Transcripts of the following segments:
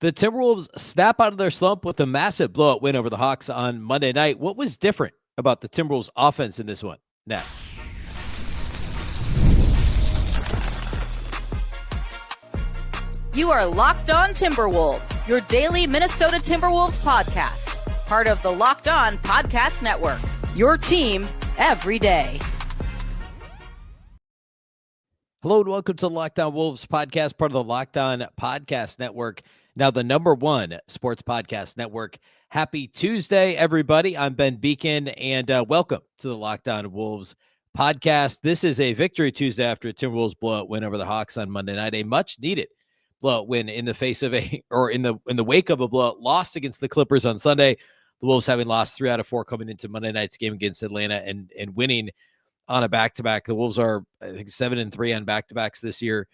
The Timberwolves snap out of their slump with a massive blowout win over the Hawks on Monday night. What was different about the Timberwolves offense in this one? Next. You are Locked On Timberwolves, your daily Minnesota Timberwolves podcast. Part of the Locked On Podcast Network, your team every day. Hello and welcome to the Locked On Wolves podcast, part of the Locked On Podcast Network, now the #1 sports podcast network. Happy Tuesday, everybody. I'm Ben Beecken, and welcome to the Locked On Wolves podcast. This is a Victory Tuesday after a Timberwolves blowout win over the Hawks on Monday night, a much-needed blowout win in the face of in the wake of a blowout loss against the Clippers on Sunday. The Wolves having lost 3 out of 4 coming into Monday night's game against Atlanta and winning on a back-to-back. The Wolves are, I think, 7-3 on back-to-backs this year.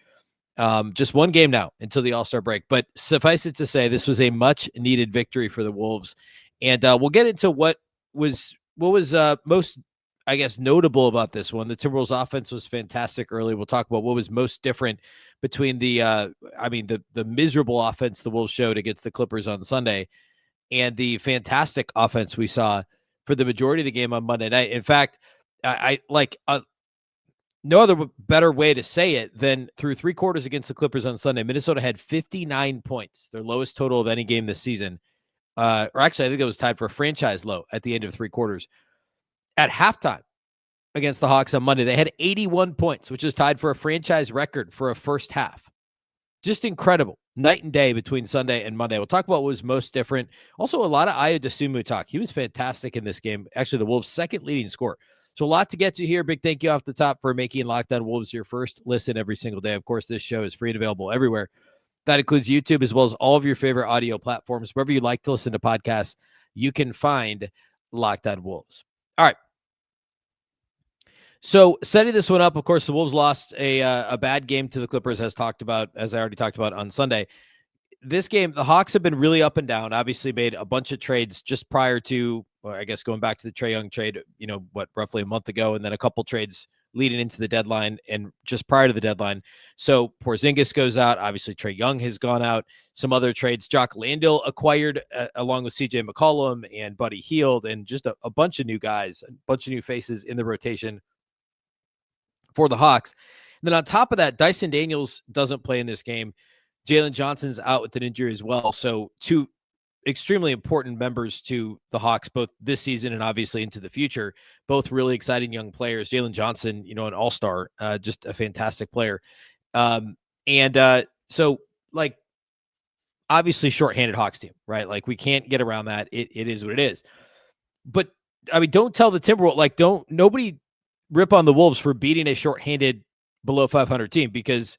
Just one game now until the All-Star break. But suffice it to say, this was a much-needed victory for the Wolves. And we'll get into what was most, I guess, notable about this one. The Timberwolves offense was fantastic early. We'll talk about what was most different between the miserable offense the Wolves showed against the Clippers on Sunday and the fantastic offense we saw for the majority of the game on Monday night. In fact, I like no other better way to say it than through 3 quarters against the Clippers on Sunday, Minnesota had 59 points, their lowest total of any game this season. Or actually, I think it was tied for a franchise low at the end of 3 quarters. At halftime against the Hawks on Monday, they had 81 points, which is tied for a franchise record for a first half. Just incredible. Night and day between Sunday and Monday. We'll talk about what was most different. Also, a lot of Ayo Dosunmu talk. He was fantastic in this game. Actually, the Wolves' second leading scorer. So a lot to get to here. Big thank you off the top for making Locked On Wolves your first listen every single day. Of course, this show is free and available everywhere. That includes YouTube as well as all of your favorite audio platforms. Wherever you like to listen to podcasts, you can find Locked On Wolves. All right. So setting this one up, of course, the Wolves lost a bad game to the Clippers, as I already talked about on Sunday. This game, the Hawks have been really up and down. Obviously made a bunch of trades just prior to, or I guess going back to the Trae Young trade, roughly a month ago, and then a couple trades leading into the deadline and just prior to the deadline. So Porzingis goes out. Obviously, Trae Young has gone out. Some other trades, Jock Landale acquired along with CJ McCollum and Buddy Hield, and just a bunch of new guys, a bunch of new faces in the rotation for the Hawks. And then on top of that, Dyson Daniels doesn't play in this game. Jalen Johnson's out with an injury as well. So 2 extremely important members to the Hawks, both this season and obviously into the future. Both really exciting young players. Jalen Johnson, an all-star, just a fantastic player. So obviously shorthanded Hawks team, right? Like, we can't get around that. It is what it is. But I mean, don't tell the Timberwolves, nobody rip on the Wolves for beating a shorthanded below 500 team, because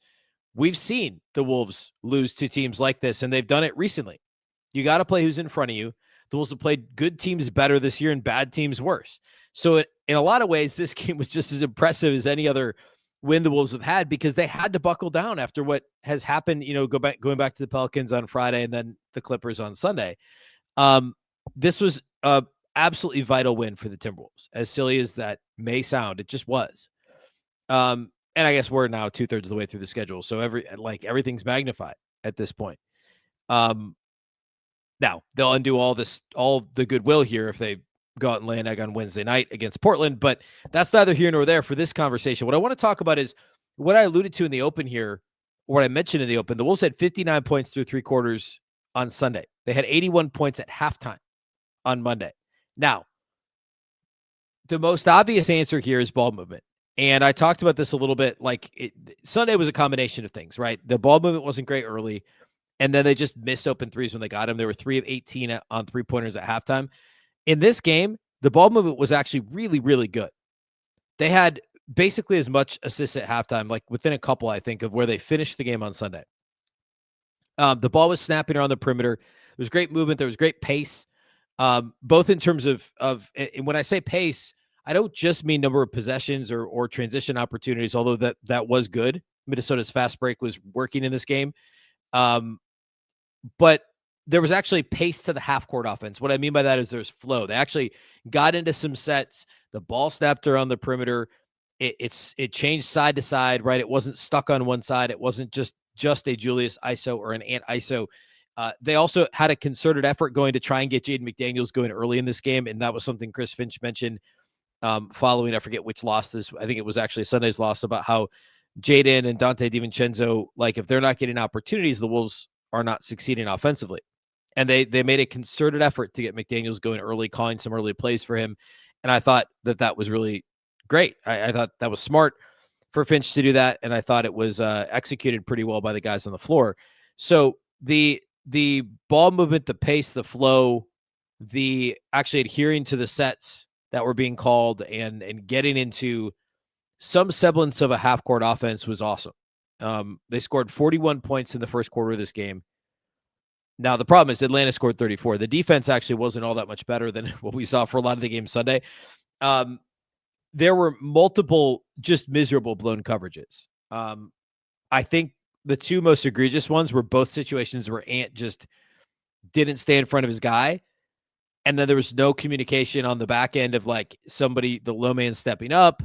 we've seen the Wolves lose to teams like this, and they've done it recently. You got to play who's in front of you. The Wolves have played good teams better this year and bad teams worse. So in a lot of ways, this game was just as impressive as any other win the Wolves have had, because they had to buckle down after what has happened, going back to the Pelicans on Friday and then the Clippers on Sunday. This was a absolutely vital win for the Timberwolves. As silly as that may sound, it just was. And I guess we're now 2/3 of the way through the schedule. So everything's magnified at this point. Now they'll undo all the goodwill here if they go out and lay an egg on Wednesday night against Portland, but that's neither here nor there for this conversation. What I want to talk about is what I alluded to in the open here, or what I mentioned in the open. The Wolves had 59 points through 3 quarters on Sunday. They had 81 points at halftime on Monday. Now, the most obvious answer here is ball movement. And I talked about this a little bit. Sunday was a combination of things, right? The ball movement wasn't great early, and then they just missed open threes when they got them. They were 3 of 18 on 3-pointers at halftime. In this game, the ball movement was actually really, really good. They had basically as much assists at halftime, like within a couple, I think, of where they finished the game on Sunday. The ball was snapping around the perimeter. There was great movement. There was great pace, both in terms of and when I say pace, I don't just mean number of possessions or transition opportunities, although that was good. Minnesota's fast break was working in this game. But there was actually pace to the half-court offense. What I mean by that is there's flow. They actually got into some sets. The ball snapped around the perimeter. It changed side to side, right? It wasn't stuck on one side. It wasn't just a Julius ISO or an Ant ISO. They also had a concerted effort going to try and get Jaden McDaniels going early in this game, and that was something Chris Finch mentioned following, I forget which loss this, I think it was actually Sunday's loss, about how Jaden and Dante DiVincenzo, like if they're not getting opportunities, the Wolves are not succeeding offensively. And they made a concerted effort to get McDaniels going early, calling some early plays for him. And I thought that was really great. I thought that was smart for Finch to do that, and I thought it was executed pretty well by the guys on the floor. So the ball movement, the pace, the flow, the actually adhering to the sets that were being called and getting into some semblance of a half-court offense was awesome. They scored 41 points in the first quarter of this game. Now, the problem is Atlanta scored 34. The defense actually wasn't all that much better than what we saw for a lot of the game Sunday. There were multiple just miserable blown coverages. I think the two most egregious ones were both situations where Ant just didn't stay in front of his guy. And then there was no communication on the back end of like somebody, the low man stepping up,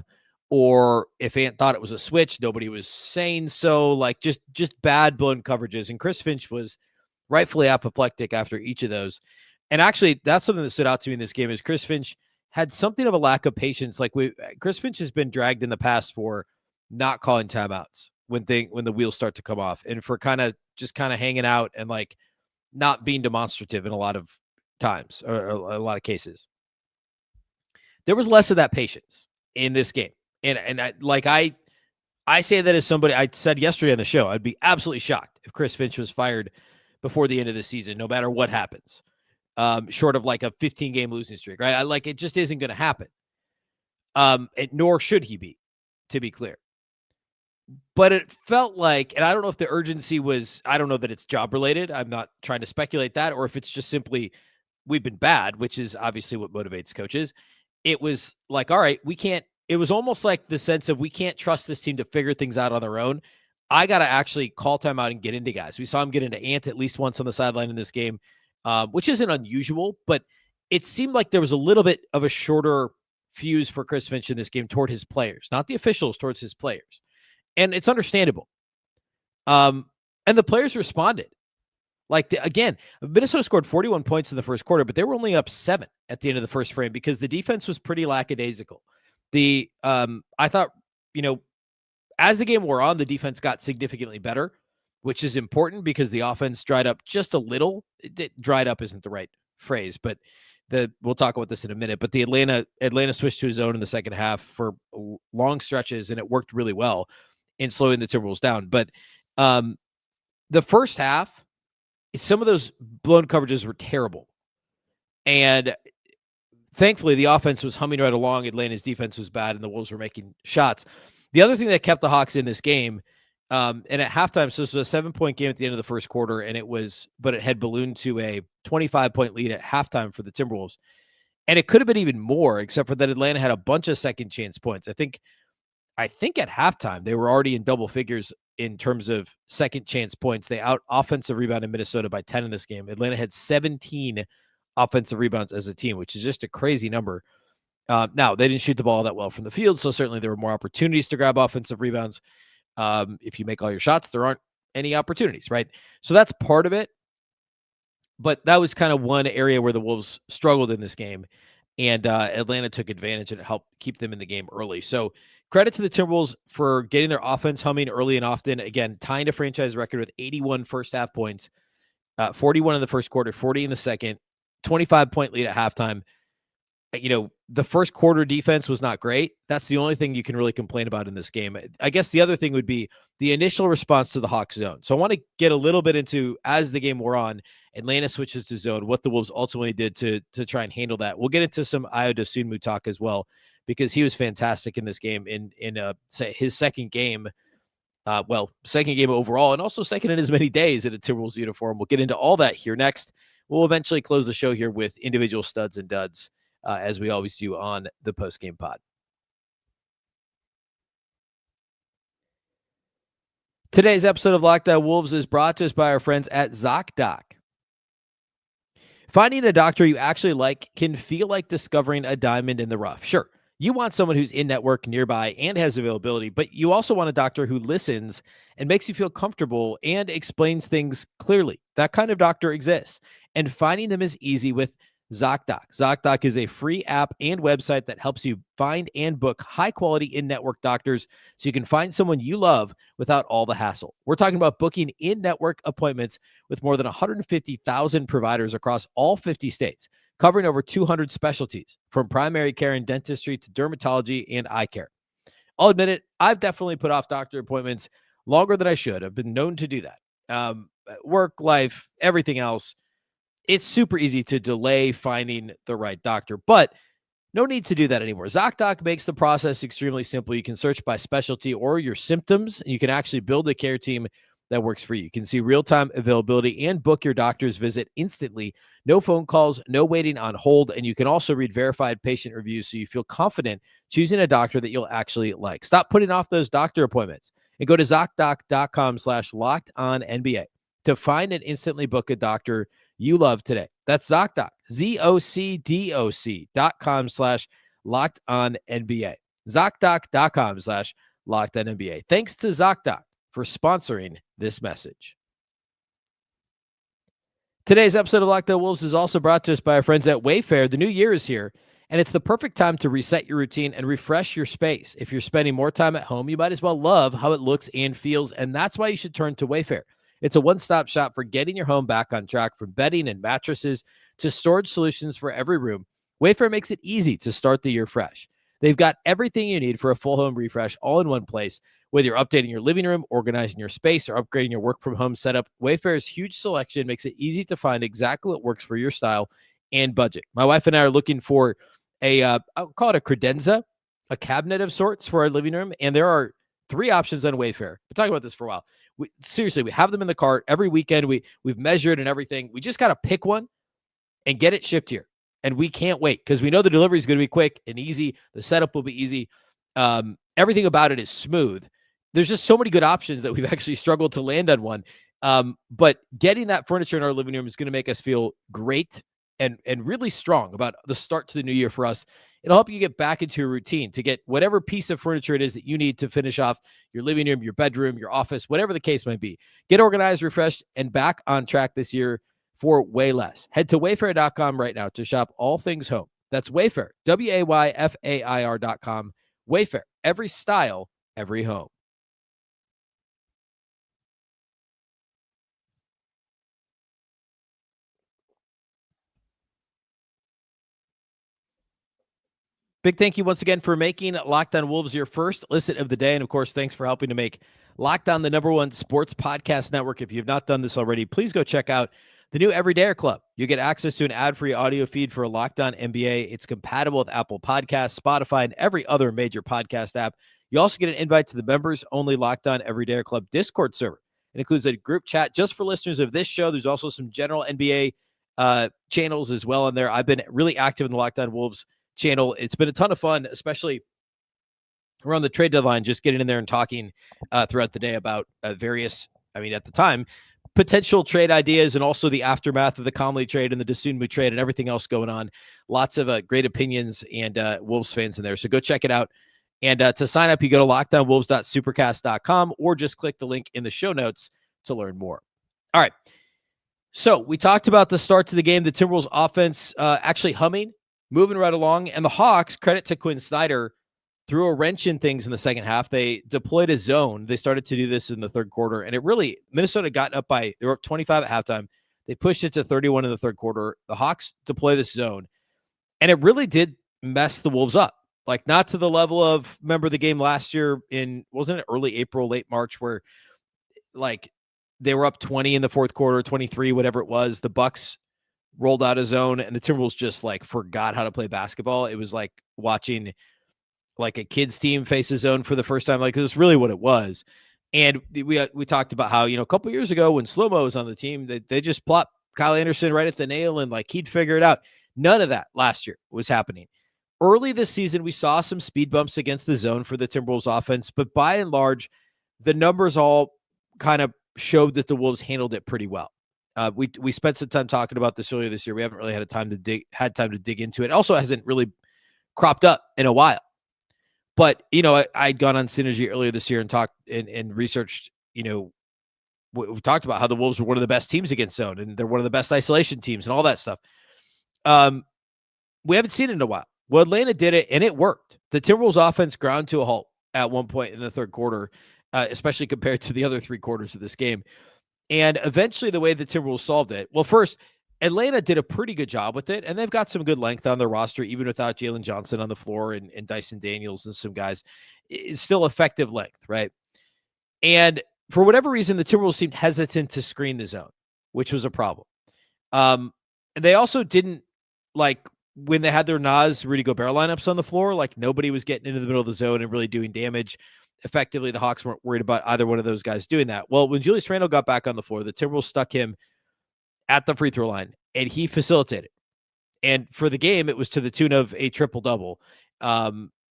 or if Ant thought it was a switch, nobody was saying so. Like just bad blown coverages. And Chris Finch was rightfully apoplectic after each of those. And actually, that's something that stood out to me in this game is Chris Finch had something of a lack of patience. Like Chris Finch has been dragged in the past for not calling timeouts when the wheels start to come off, and for kind of hanging out and like not being demonstrative in a lot of times or a lot of cases. There was less of that patience in this game. And I say that as somebody, I said yesterday on the show, I'd be absolutely shocked if Chris Finch was fired before the end of the season, no matter what happens, short of like a 15-game losing streak, right? Like it just isn't going to happen. Nor should he be, to be clear. But it felt like, and I don't know if the urgency was, I don't know that it's job related. I'm not trying to speculate that, or if it's just simply we've been bad, which is obviously what motivates coaches. It was like, all right, it was almost like the sense of we can't trust this team to figure things out on their own. I got to actually call timeout and get into guys. We saw him get into Ant at least once on the sideline in this game, which isn't unusual, but it seemed like there was a little bit of a shorter fuse for Chris Finch in this game toward his players, not the officials, towards his players. And it's understandable. And the players responded. Like, again, Minnesota scored 41 points in the first quarter, but they were only up 7 at the end of the first frame because the defense was pretty lackadaisical. I thought, as the game wore on, the defense got significantly better, which is important because the offense dried up just a little. Dried up isn't the right phrase, but we'll talk about this in a minute. But the Atlanta switched to his own in the second half for long stretches, and it worked really well in slowing the Timberwolves down. But the first half, some of those blown coverages were terrible. And thankfully, the offense was humming right along. Atlanta's defense was bad, and the Wolves were making shots. The other thing that kept the Hawks in this game, and at halftime, so this was a 7-point game at the end of the first quarter, but it had ballooned to a 25-point lead at halftime for the Timberwolves. And it could have been even more, except for that Atlanta had a bunch of second chance points. I think at halftime, they were already in double figures in terms of second chance points. They out offensive rebounded Minnesota by 10 in this game. Atlanta had 17 offensive rebounds as a team, which is just a crazy number. Now, they didn't shoot the ball that well from the field, so certainly there were more opportunities to grab offensive rebounds. If you make all your shots, there aren't any opportunities, right? So that's part of it. But that was kind of one area where the Wolves struggled in this game, and Atlanta took advantage, and it helped keep them in the game early. So credit to the Timberwolves for getting their offense humming early and often. Again, tying a franchise record with 81 first-half points, 41 in the first quarter, 40 in the second, 25-point lead at halftime. The first quarter defense was not great. That's the only thing you can really complain about in this game. I guess the other thing would be the initial response to the Hawks zone. So I want to get a little bit into, as the game wore on, Atlanta switches to zone, what the Wolves ultimately did to try and handle that. We'll get into some Ayo Dosunmu talk as well, because he was fantastic in this game in his second game. Second game overall, and also second in as many days in a Timberwolves uniform. We'll get into all that here next. We'll eventually close the show here with individual studs and duds, as we always do on the post-game pod. Today's episode of Locked On Wolves is brought to us by our friends at ZocDoc. Finding a doctor you actually like can feel like discovering a diamond in the rough. Sure, You want someone who's in network, nearby, and has availability, but you also want a doctor who listens and makes you feel comfortable and explains things clearly. That kind of doctor exists, and finding them is easy with ZocDoc. ZocDoc is a free app and website that helps you find and book high-quality in-network doctors so you can find someone you love without all the hassle. We're talking about booking in-network appointments with more than 150,000 providers across all 50 states, covering over 200 specialties, from primary care and dentistry to dermatology and eye care. I'll admit it, I've definitely put off doctor appointments longer than I should. I've been known to do that. Work, life, everything else. It's super easy to delay finding the right doctor, but no need to do that anymore. ZocDoc makes the process extremely simple. You can search by specialty or your symptoms, and you can actually build a care team that works for you. You can see real-time availability and book your doctor's visit instantly. No phone calls, no waiting on hold, and you can also read verified patient reviews so you feel confident choosing a doctor that you'll actually like. Stop putting off those doctor appointments and go to ZocDoc.com/LockedOnNBA to find and instantly book a doctor you love today. That's ZocDoc, ZocDoc.com/LockedOnNBA. ZocDoc.com/LockedOnNBA. Thanks to ZocDoc for sponsoring this message. Today's episode of Locked On Wolves is also brought to us by our friends at Wayfair. The new year is here, and it's the perfect time to reset your routine and refresh your space. If you're spending more time at home, you might as well love how it looks and feels, and that's why you should turn to Wayfair. It's a one-stop shop for getting your home back on track, from bedding and mattresses to storage solutions for every room. Wayfair makes it easy to start the year fresh. They've got everything you need for a full home refresh all in one place. Whether you're updating your living room, organizing your space, or upgrading your work-from-home setup, Wayfair's huge selection makes it easy to find exactly what works for your style and budget. My wife and I are looking for I'll call it a credenza, a cabinet of sorts for our living room, and there are 3 options on Wayfair. We're talking about this for a while. Seriously, we have them in the cart every weekend. We've measured and everything. We just got to pick one and get it shipped here. And we can't wait because we know the delivery is going to be quick and easy. The setup will be easy. Everything about it is smooth. There's just so many good options that we've actually struggled to land on one. But getting that furniture in our living room is going to make us feel great and really strong about the start to the new year for us. It'll help you get back into a routine to get whatever piece of furniture it is that you need to finish off your living room, your bedroom, your office, whatever the case might be. Get organized, refreshed, and back on track this year for way less. Head to wayfair.com right now to shop all things home. That's Wayfair, WAYFAIR.com. Wayfair, every style, every home. Big thank you once again for making Locked On Wolves your first listen of the day. And of course, thanks for helping to make Locked On the #1 sports podcast network. If you've not done this already, please go check out the new Everydayer Club. You get access to an ad-free audio feed for Locked On NBA. It's compatible with Apple Podcasts, Spotify, and every other major podcast app. You also get an invite to the members-only Locked On Everydayer Club Discord server. It includes a group chat just for listeners of this show. There's also some general NBA channels as well in there. I've been really active in the Locked On Wolves channel. It's been a ton of fun, especially around the trade deadline, just getting in there and talking throughout the day about various, at the time, potential trade ideas, and also the aftermath of the Conley trade and the Dosunmu trade and everything else going on. Lots of great opinions and Wolves fans in there. So go check it out. And to sign up, you go to LockedOnWolves.supercast.com or just click the link in the show notes to learn more. All right. So we talked about the start to the game, the Timberwolves offense actually humming, moving right along, and the Hawks, credit to Quinn Snyder, threw a wrench in things in the second half. They deployed a zone. They started to do this in the third quarter, and Minnesota got up they were up 25 at halftime. They pushed it to 31 in the third quarter. The Hawks deploy this zone, and it really did mess the Wolves up. Like, not to the level of, remember the game last year wasn't it early April, late March, where like they were up 20 in the fourth quarter, 23, whatever it was. The Bucks rolled out a zone, and the Timberwolves just like forgot how to play basketball. It was like watching like a kid's team face a zone for the first time. Like, this is really what it was. And we talked about how, a couple years ago when Slow-Mo was on the team, they just plopped Kyle Anderson right at the nail and like he'd figure it out. None of that last year was happening. Early this season, we saw some speed bumps against the zone for the Timberwolves offense, but by and large, the numbers all kind of showed that the Wolves handled it pretty well. We spent some time talking about this earlier this year. We haven't really had time to dig into it. Also hasn't really cropped up in a while. But, I'd gone on Synergy earlier this year and talked and researched, we talked about how the Wolves were one of the best teams against zone, and they're one of the best isolation teams and all that stuff. We haven't seen it in a while. Well, Atlanta did it, and it worked. The Timberwolves offense ground to a halt at one point in the third quarter, especially compared to the other three quarters of this game. And eventually the way the Timberwolves solved it, well, first, Atlanta did a pretty good job with it, and they've got some good length on their roster, even without Jalen Johnson on the floor and Dyson Daniels and some guys. It's still effective length, right? And for whatever reason, the Timberwolves seemed hesitant to screen the zone, which was a problem. And they also didn't, like, when they had their Nas, Rudy, Gobert lineups on the floor, like, nobody was getting into the middle of the zone and really doing damage. Effectively, the Hawks weren't worried about either one of those guys doing that. Well, when Julius Randle got back on the floor, the Timberwolves stuck him at the free throw line, and he facilitated. And for the game, it was to the tune of a triple-double.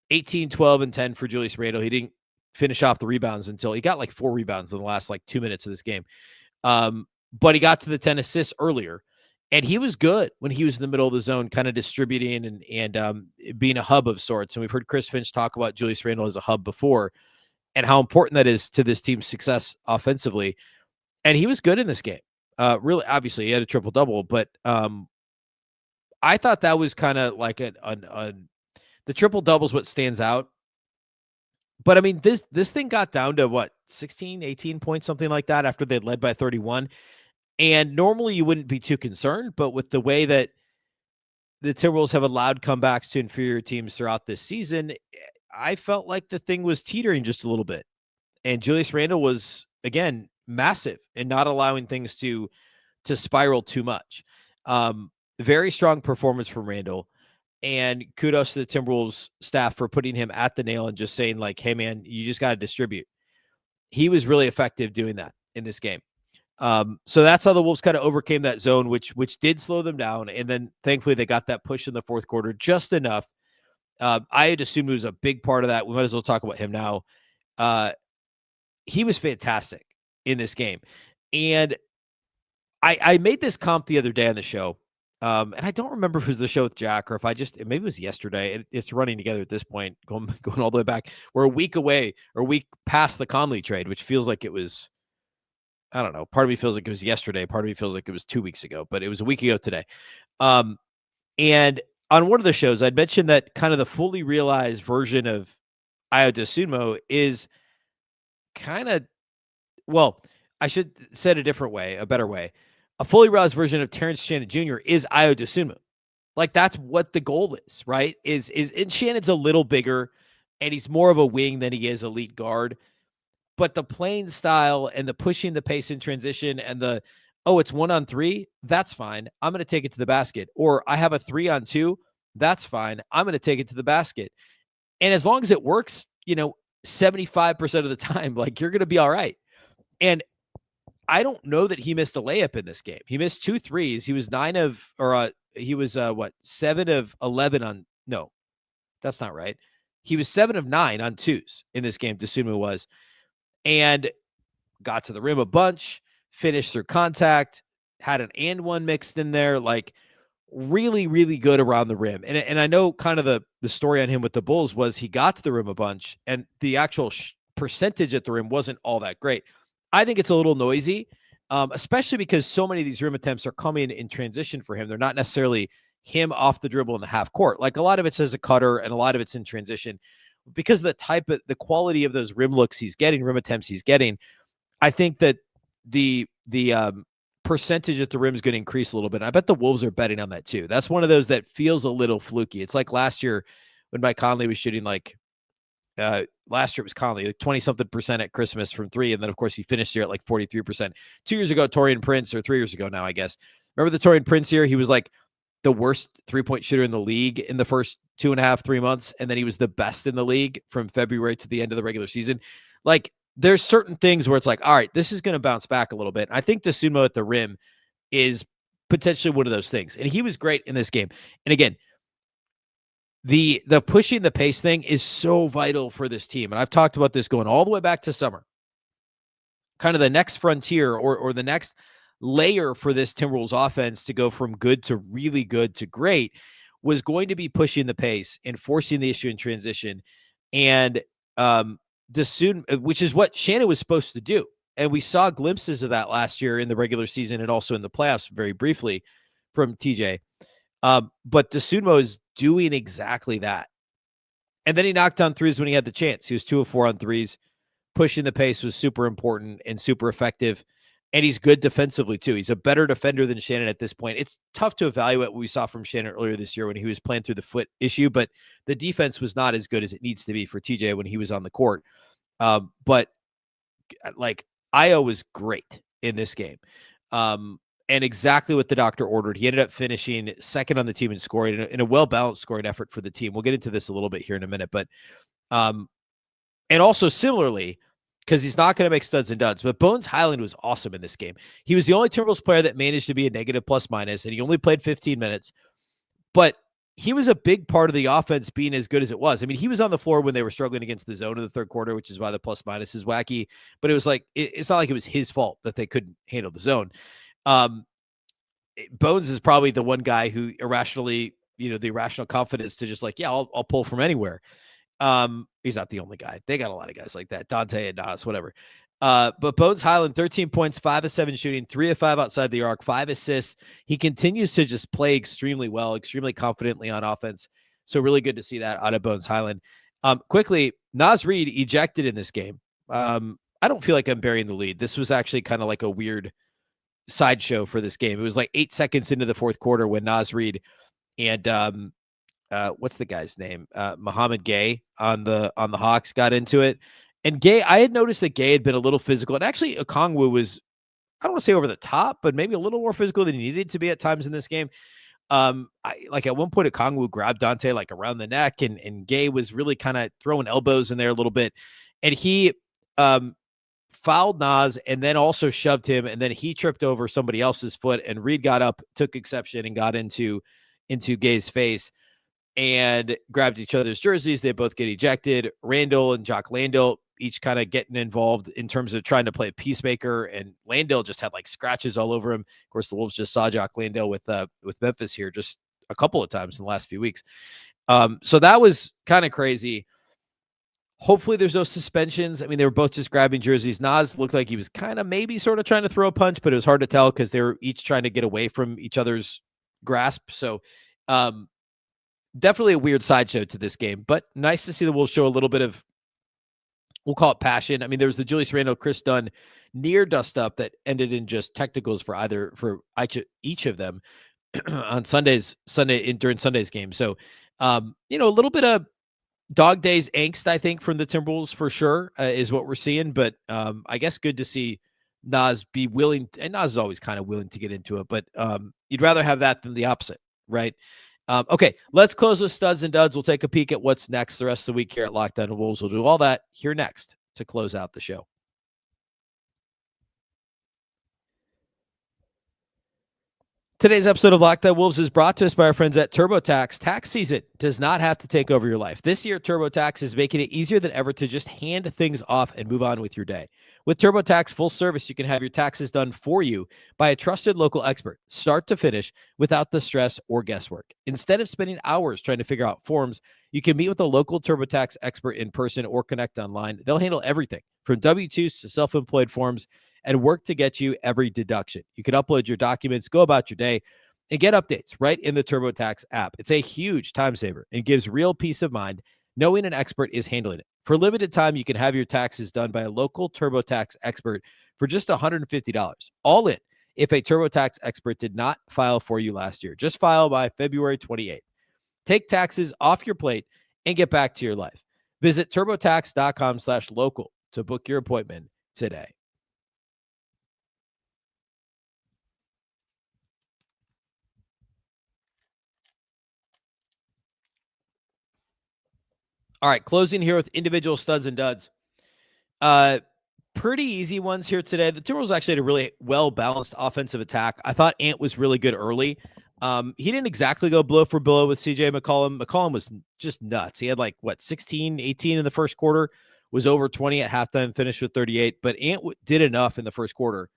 18, 12, and 10 for Julius Randle. He didn't finish off the rebounds until he got like 4 rebounds in the last 2 minutes of this game. But he got to the 10 assists earlier, and he was good when he was in the middle of the zone, kind of distributing and being a hub of sorts. And we've heard Chris Finch talk about Julius Randle as a hub before and how important that is to this team's success offensively. And he was good in this game. Really, obviously, he had a triple-double, but I thought that was kind of like the triple-double is what stands out. But, I mean, this thing got down to, what, 16, 18 points, something like that, after they led by 31. And normally you wouldn't be too concerned, but with the way that the Timberwolves have allowed comebacks to inferior teams throughout this season, I felt like the thing was teetering just a little bit. And Julius Randle was, again, massive in not allowing things to spiral too much. Very strong performance from Randle. And kudos to the Timberwolves staff for putting him at the nail and just saying, like, hey, man, you just got to distribute. He was really effective doing that in this game. So that's how the Wolves kind of overcame that zone, which did slow them down. And then thankfully they got that push in the fourth quarter just enough. Ayo Dosunmu was a big part of that. We might as well talk about him now. He was fantastic in this game. And I made this comp the other day on the show. And I don't remember if it was the show with Jack or if maybe it was yesterday. It's running together at this point, going all the way back. We're a week away or a week past the Conley trade, which feels like it was, I don't know. Part of me feels like it was yesterday. Part of me feels like it was 2 weeks ago, but it was a week ago today. And on one of the shows, I'd mentioned that kind of the fully realized version of Ayo Dosunmu is kind of, well, I should say it a different way, a better way. A fully realized version of Terrence Shannon Jr. is Ayo Dosunmu. Like, that's what the goal is, right? And Shannon's a little bigger, and he's more of a wing than he is elite guard. But the playing style and the pushing the pace in transition and it's 1-on-3, that's fine. I'm going to take it to the basket. Or I have a 3-on-2, that's fine. I'm going to take it to the basket. And as long as it works, 75% of the time, like, you're going to be all right. And I don't know that he missed a layup in this game. He missed 2 threes. He was 7 of 11 on, no, that's not right. He was 7 of 9 on twos in this game, Dosunmu was, and got to the rim a bunch, finished through contact, had an and one mixed in there, like, really, really good around the rim. And I know kind of the story on him with the Bulls was he got to the rim a bunch, and the actual percentage at the rim wasn't all that great. I think it's a little noisy, especially because so many of these rim attempts are coming in transition for him. They're not necessarily him off the dribble in the half court. Like, a lot of it's as a cutter and a lot of it's in transition. Because of the quality of those rim looks he's getting, rim attempts he's getting, I think that the percentage at the rim is going to increase a little bit. And I bet the Wolves are betting on that too. That's one of those that feels a little fluky. It's like last year when Mike Conley was shooting last year it was Conley, like 20-something% at Christmas from 3. And then, of course, he finished here at like 43%. 2 years ago, Taurean Prince, or 3 years ago now, I guess. Remember the Taurean Prince year? He was like the worst 3-point shooter in the league in the first 2.5-3 months. And then he was the best in the league from February to the end of the regular season. Like, there's certain things where it's like, all right, this is going to bounce back a little bit. I think Dosunmu at the rim is potentially one of those things. And he was great in this game. And again, the pushing the pace thing is so vital for this team. And I've talked about this going all the way back to summer. Kind of the next frontier or the next layer for this Timberwolves offense to go from good to really good to great was going to be pushing the pace and forcing the issue in transition And Dosunmu, which is what Shannon was supposed to do. And we saw glimpses of that last year in the regular season and also in the playoffs very briefly from TJ. But Dosunmu is doing exactly that. And then he knocked down threes when he had the chance. He was 2 of 4 on threes. Pushing the pace was super important and super effective. And he's good defensively, too. He's a better defender than Shannon at this point. It's tough to evaluate what we saw from Shannon earlier this year when he was playing through the foot issue, but the defense was not as good as it needs to be for TJ when he was on the court. But like Ayo was great in this game. And exactly what the doctor ordered. He ended up finishing second on the team in scoring in a well-balanced scoring effort for the team. We'll get into this a little bit here in a minute, but and also similarly, because he's not going to make studs and duds, but Bones Hyland was awesome in this game. He was the only Timberwolves player that managed to be a negative plus minus, and he only played 15 minutes, but he was a big part of the offense being as good as it was. I mean, he was on the floor when they were struggling against the zone in the third quarter, which is why the plus minus is wacky, but it was like, it's not like it was his fault that they couldn't handle the zone. Bones is probably the one guy who irrationally, the irrational confidence to just like, yeah, I'll pull from anywhere. He's not the only guy. They got a lot of guys like that. Dante and Nas, whatever. But Bones Hyland, 13 points, 5 of 7 shooting, 3 of 5 outside the arc, 5 assists. He continues to just play extremely well, extremely confidently on offense. So really good to see that out of Bones Hyland. Quickly, Nas Reed ejected in this game. I don't feel like I'm burying the lead. This was actually kind of like a weird sideshow for this game. It was like 8 seconds into the fourth quarter when Nas Reed and what's the guy's name? Muhammad Gay on the Hawks got into it. And Gay, I had noticed that Gay had been a little physical. And actually, Okongwu was, I don't want to say over the top, but maybe a little more physical than he needed to be at times in this game. Like at one point, Okongwu grabbed Dante like around the neck, and Gay was really kind of throwing elbows in there a little bit. And he fouled Nas and then also shoved him. And then he tripped over somebody else's foot. And Reid got up, took exception, and got into Gay's face and grabbed each other's jerseys. They both get ejected. Randle and Jock Landale each kind of getting involved in terms of trying to play peacemaker, and Landale just had like scratches all over him. Of course, the Wolves just saw Jock Landale with Memphis here just a couple of times in the last few weeks. So that was kind of crazy. Hopefully there's no suspensions. I mean, they were both just grabbing jerseys. Nas looked like he was kind of maybe sort of trying to throw a punch, but it was hard to tell because they were each trying to get away from each other's grasp. So definitely a weird sideshow to this game, but nice to see the Wolves show a little bit of, we'll call it passion. I mean, there was the Julius Randle, Chris Dunn near dust up that ended in just technicals for each of them on during Sunday's game. So, a little bit of dog days angst, I think, from the Timberwolves for sure is what we're seeing. But I guess good to see Nas be willing, and Nas is always kind of willing to get into it, but you'd rather have that than the opposite, right? Okay, let's close with studs and duds. We'll take a peek at what's next the rest of the week here at Locked On Wolves. We'll do all that here next to close out the show. Today's episode of Locked On Wolves is brought to us by our friends at TurboTax. Tax season does not have to take over your life. This year, TurboTax is making it easier than ever to just hand things off and move on with your day. With TurboTax Full Service, you can have your taxes done for you by a trusted local expert, start to finish, without the stress or guesswork. Instead of spending hours trying to figure out forms, you can meet with a local TurboTax expert in person or connect online. They'll handle everything from W-2s to self-employed forms and work to get you every deduction. You can upload your documents, go about your day, and get updates right in the TurboTax app. It's a huge time saver and gives real peace of mind knowing an expert is handling it. For a limited time, you can have your taxes done by a local TurboTax expert for just $150, all in, if a TurboTax expert did not file for you last year. Just file by February 28th. Take taxes off your plate and get back to your life. Visit TurboTax.com/local to book your appointment today. All right, closing here with individual studs and duds. Pretty easy ones here today. The Timberwolves actually had a really well-balanced offensive attack. I thought Ant was really good early. He didn't exactly go blow for blow with CJ McCollum. McCollum was just nuts. He had 16, 18 in the first quarter, was over 20 at halftime, finished with 38. But Ant did enough in the first quarter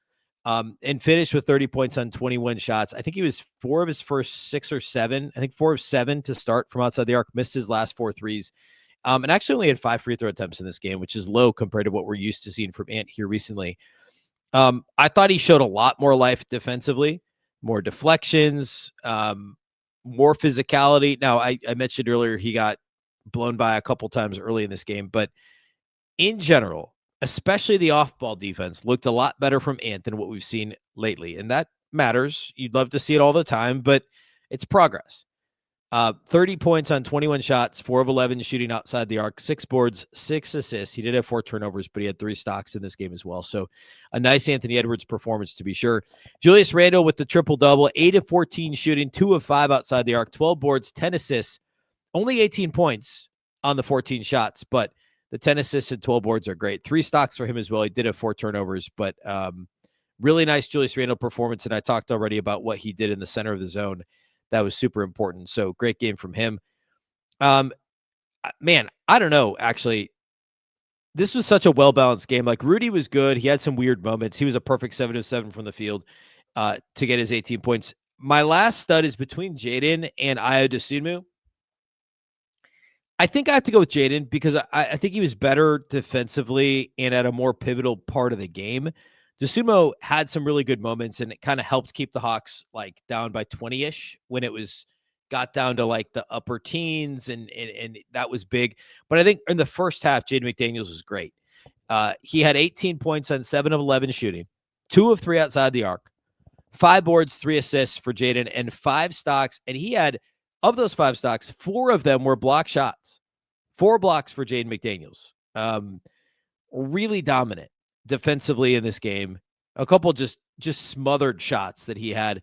and finished with 30 points on 21 shots. I think he was 4 of his first 6 or 7. I think 4 of 7 to start from outside the arc, missed his last 4 threes. And actually only had 5 free throw attempts in this game, which is low compared to what we're used to seeing from Ant here recently. I thought he showed a lot more life defensively, more deflections, more physicality. Now, I mentioned earlier he got blown by a couple times early in this game, but in general, especially the off-ball defense, looked a lot better from Ant than what we've seen lately, and that matters. You'd love to see it all the time, but it's progress. 30 points on 21 shots, 4 of 11 shooting outside the arc, 6 boards, 6 assists. He did have 4 turnovers, but he had 3 stocks in this game as well. So a nice Anthony Edwards performance to be sure. Julius Randle with the triple-double, 8 of 14 shooting, 2 of 5 outside the arc, 12 boards, 10 assists, only 18 points on the 14 shots, but the 10 assists and 12 boards are great. 3 stocks for him as well. He did have 4 turnovers, but really nice Julius Randle performance, and I talked already about what he did in the center of the zone. That was super important. So great game from him. Man, I don't know, actually. This was such a well-balanced game. Like, Rudy was good. He had some weird moments. He was a perfect 7 of 7 from the field to get his 18 points. My last stud is between Jaden and Ayo Dosunmu. I think I have to go with Jaden because I think he was better defensively and at a more pivotal part of the game. Dosunmu had some really good moments, and it kind of helped keep the Hawks like down by 20-ish when it got down to like the upper teens, and that was big. But I think in the first half, Jaden McDaniels was great. He had 18 points on 7 of 11 shooting, 2 of 3 outside the arc, 5 boards, 3 assists for Jaden, and 5 stocks. And he had, of those 5 stocks, 4 of them were block shots. 4 blocks for Jaden McDaniels. Really dominant defensively in this game. A couple just smothered shots that he had,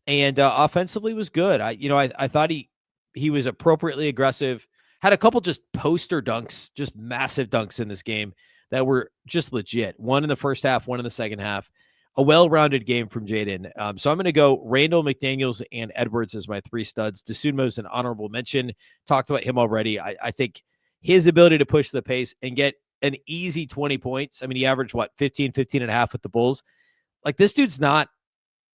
and offensively was good. I thought he was appropriately aggressive. Had a couple just poster dunks, just massive dunks in this game that were just legit. One in the first half, one in the second half. A well-rounded game from Jaden. So I'm going to go Randle, McDaniels, and Edwards as my 3 studs. Dosunmu's an honorable mention. Talked about him already. I think his ability to push the pace and get an easy 20 points. I mean, he averaged, 15 and a half with the Bulls. Like, this dude's not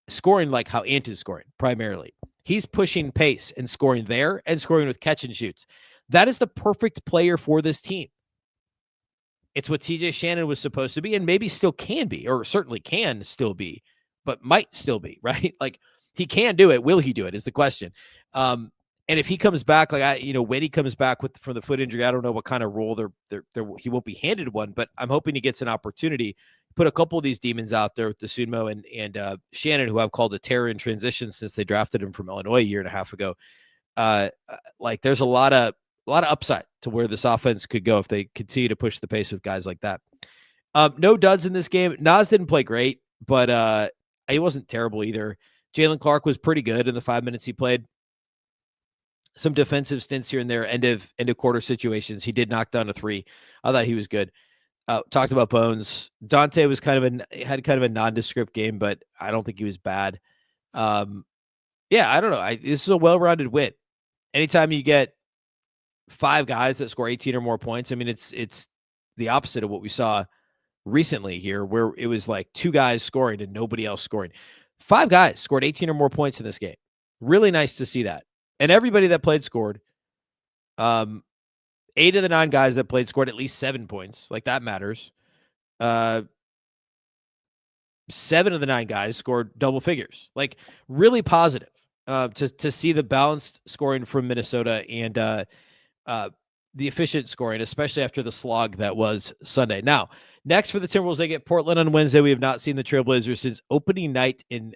scoring like how Ant is scoring primarily. He's pushing pace and scoring there and scoring with catch and shoots. That is the perfect player for this team. It's what TJ Shannon was supposed to be, and maybe still can be, or certainly can still be, but might still be, right? Like, he can do it. Will he do it is the question. And if he comes back, when he comes back from the foot injury, I don't know what kind of role he won't be handed one, but I'm hoping he gets an opportunity. Put a couple of these demons out there with Dosunmu and Shannon, who I've called a terror in transition since they drafted him from Illinois a year and a half ago. There's a lot of upside to where this offense could go if they continue to push the pace with guys like that. No duds in this game. Nas didn't play great, but he wasn't terrible either. Jalen Clark was pretty good in the 5 minutes he played. Some defensive stints here and there, end of quarter situations. He did knock down a 3. I thought he was good. Talked about Bones. Dante was had kind of a nondescript game, but I don't think he was bad. I don't know. This is a well-rounded win. Anytime you get 5 guys that score 18 or more points, I mean, it's the opposite of what we saw recently here, where it was like 2 guys scoring and nobody else scoring. 5 guys scored 18 or more points in this game. Really nice to see that. And everybody that played scored. 8 of the 9 guys that played scored at least 7 points. Like, that matters. 7 of the 9 guys scored double figures. Like, really positive to see the balanced scoring from Minnesota and the efficient scoring, especially after the slog that was Sunday. Now, next for the Timberwolves, they get Portland on Wednesday. We have not seen the Trailblazers since opening night in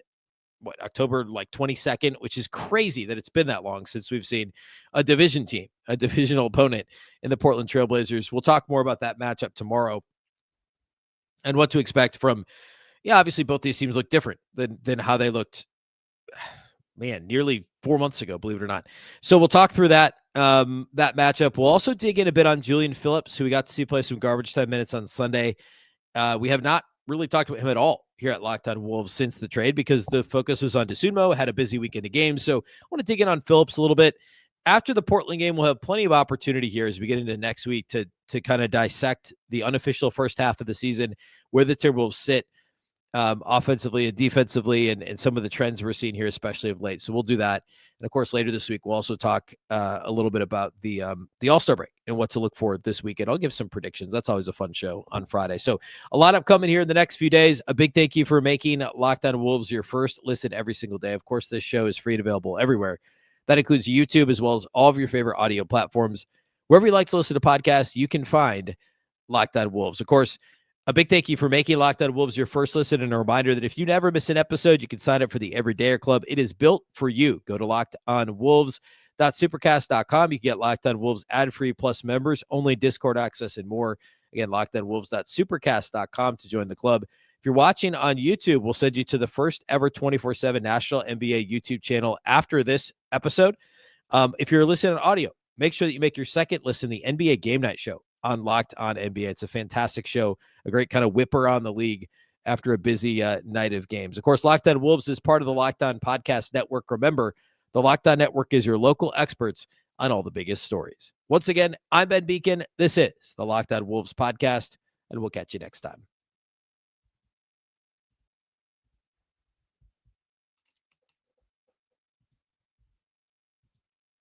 October 22nd, which is crazy that it's been that long since we've seen a division team, a divisional opponent in the Portland Trailblazers. We'll talk more about that matchup tomorrow and what to expect from, obviously both these teams look different than how they looked, nearly 4 months ago, believe it or not. So we'll talk through that matchup. We'll also dig in a bit on Julian Phillips, who we got to see play some garbage time minutes on Sunday. We have not really talked about him at all here at Locked On Wolves since the trade because the focus was on Dosunmu, had a busy weekend of games. So I want to dig in on Phillips a little bit. After the Portland game, we'll have plenty of opportunity here as we get into next week to kind of dissect the unofficial first half of the season, where the Timberwolves sit. offensively and defensively, and some of the trends we're seeing here, especially of late. So we'll do that. And of course, later this week, we'll also talk a little bit about the All-Star break and what to look for this weekend. I'll give some predictions. That's always a fun show on Friday. So a lot upcoming here in the next few days. A big thank you for making Locked On Wolves your first listen every single day. Of course, this show is free and available everywhere. That includes YouTube as well as all of your favorite audio platforms. Wherever you like to listen to podcasts, you can find Locked On Wolves. Of course, a big thank you for making Locked On Wolves your first listen, and a reminder that if you never miss an episode, you can sign up for the Everydayer Club. It is built for you. Go to lockedonwolves.supercast.com. You can get Locked On Wolves ad-free plus members, only Discord access, and more. Again, lockedonwolves.supercast.com to join the club. If you're watching on YouTube, we'll send you to the first ever 24/7 National NBA YouTube channel after this episode. If you're listening on audio, make sure that you make your second listen the NBA Game Night Show on Locked On NBA. It's a fantastic show, a great kind of whipper on the league after a busy night of games. Of course, Locked On Wolves is part of the Locked On Podcast Network. Remember, the Locked On Network is your local experts on all the biggest stories. Once again, I'm Ben Beecken. This is the Locked On Wolves podcast, and we'll catch you next time.